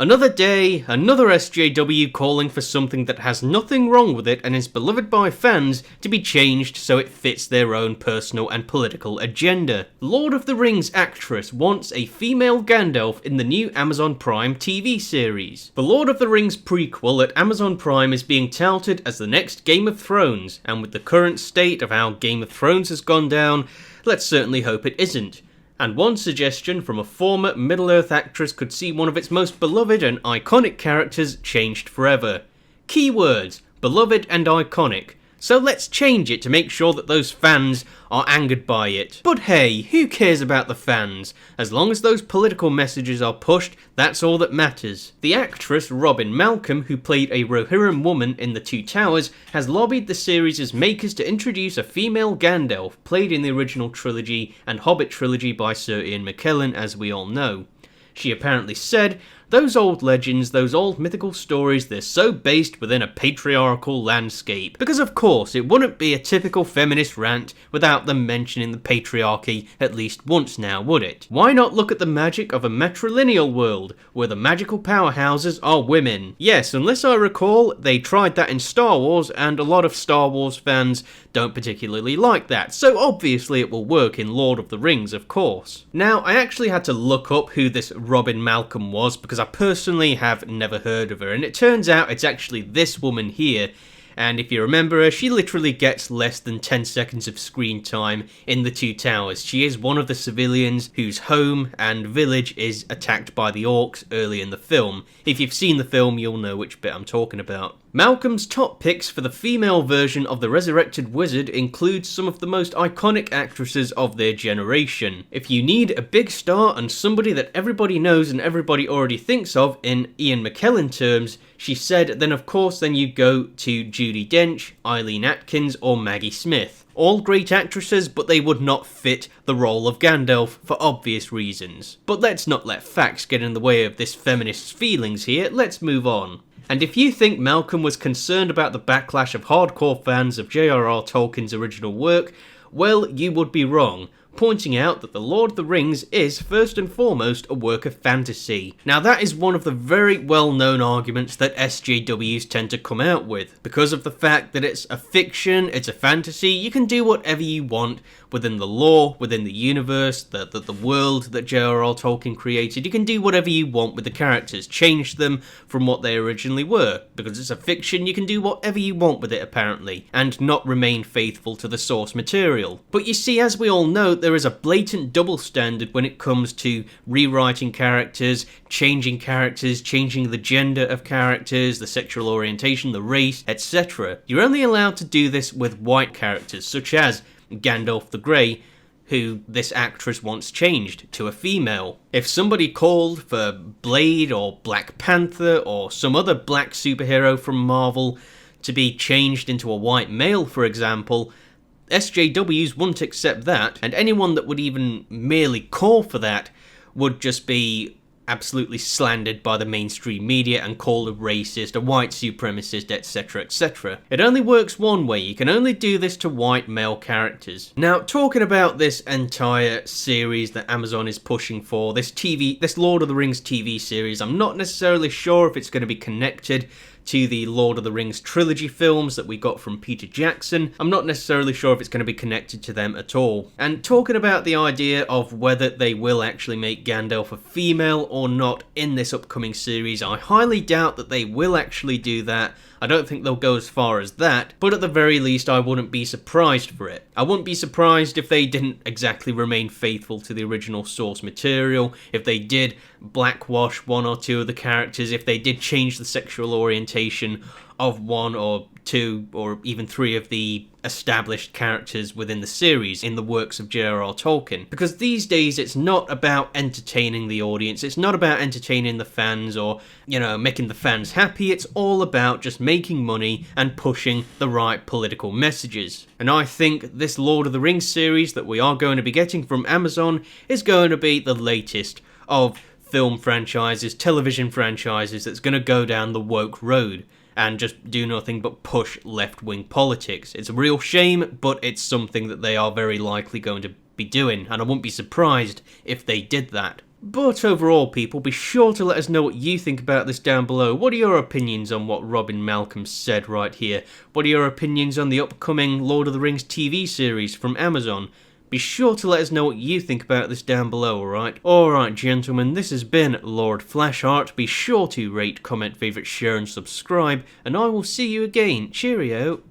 Another day, another SJW calling for something that has nothing wrong with it and is beloved by fans to be changed so it fits their own personal and political agenda. Lord of the Rings actress wants a female Gandalf in the new Amazon Prime TV series. The Lord of the Rings prequel at Amazon Prime is being touted as the next Game of Thrones, and with the current state of how Game of Thrones has gone down, let's certainly hope it isn't. And one suggestion from a former Middle-earth actress could see one of its most beloved and iconic characters changed forever. Keywords: beloved and iconic. So let's change it to make sure that those fans are angered by it. But hey, who cares about the fans? As long as those political messages are pushed, that's all that matters. The actress Robin Malcolm, who played a Rohirrim woman in The Two Towers, has lobbied the series' makers to introduce a female Gandalf, played in the original trilogy and Hobbit trilogy by Sir Ian McKellen, as we all know. She apparently said, "Those old legends, those old mythical stories, they're so based within a patriarchal landscape." Because of course, it wouldn't be a typical feminist rant without them mentioning the patriarchy at least once now, would it? Why not look at the magic of a matrilineal world, where the magical powerhouses are women? Yes, unless I recall, they tried that in Star Wars, and a lot of Star Wars fans don't particularly like that, so obviously it will work in Lord of the Rings, of course. Now, I actually had to look up who this Robin Malcolm was, because I personally have never heard of her, and it turns out it's actually this woman here. And if you remember her, she literally gets less than 10 seconds of screen time in The Two Towers. She is one of the civilians whose home and village is attacked by the orcs early in the film. If you've seen the film, you'll know which bit I'm talking about. Malcolm's top picks for the female version of the Resurrected Wizard include some of the most iconic actresses of their generation. If you need a big star and somebody that everybody knows and everybody already thinks of in Ian McKellen terms, she said, then of course then you go to Judi Dench, Eileen Atkins or Maggie Smith. All great actresses, but they would not fit the role of Gandalf for obvious reasons. But let's not let facts get in the way of this feminist's feelings here, let's move on. And if you think Malcolm was concerned about the backlash of hardcore fans of J.R.R. Tolkien's original work, well, you would be wrong, pointing out that The Lord of the Rings is, first and foremost, a work of fantasy. Now that is one of the very well-known arguments that SJWs tend to come out with. Because of the fact that it's a fiction, it's a fantasy, you can do whatever you want within the lore, within the universe, the world that J.R.R. Tolkien created. You can do whatever you want with the characters, change them from what they originally were. Because it's a fiction, you can do whatever you want with it apparently, and not remain faithful to the source material. But you see, as we all know, there is a blatant double standard when it comes to rewriting characters, changing the gender of characters, the sexual orientation, the race, etc. You're only allowed to do this with white characters, such as Gandalf the Grey, who this actress wants changed to a female. If somebody called for Blade or Black Panther or some other black superhero from Marvel to be changed into a white male, for example, SJWs wouldn't accept that, and anyone that would even merely call for that would just be absolutely slandered by the mainstream media and called a racist, a white supremacist, etc, etc. It only works one way, you can only do this to white male characters. Now, talking about this entire series that Amazon is pushing for, this Lord of the Rings TV series, I'm not necessarily sure if it's going to be connected to the Lord of the Rings trilogy films that we got from Peter Jackson. I'm not necessarily sure if it's going to be connected to them at all. And talking about the idea of whether they will actually make Gandalf a female or not in this upcoming series, I highly doubt that they will actually do that. I don't think they'll go as far as that, but at the very least I wouldn't be surprised for it. I wouldn't be surprised if they didn't exactly remain faithful to the original source material, if they did blackwash one or two of the characters, if they did change the sexual orientation of one or two or even three of the established characters within the series in the works of J.R.R. Tolkien. Because these days it's not about entertaining the audience, it's not about entertaining the fans or, making the fans happy, it's all about just making money and pushing the right political messages. And I think this Lord of the Rings series that we are going to be getting from Amazon is going to be the latest of film franchises, television franchises that's going to go down the woke road and just do nothing but push left-wing politics. It's a real shame, but it's something that they are very likely going to be doing, and I wouldn't be surprised if they did that. But overall, people, be sure to let us know what you think about this down below. What are your opinions on what Robin Malcolm said right here? What are your opinions on the upcoming Lord of the Rings TV series from Amazon? Be sure to let us know what you think about this down below, alright? Alright, gentlemen, this has been Lord Flashheart. Be sure to rate, comment, favourite, share and subscribe, and I will see you again. Cheerio.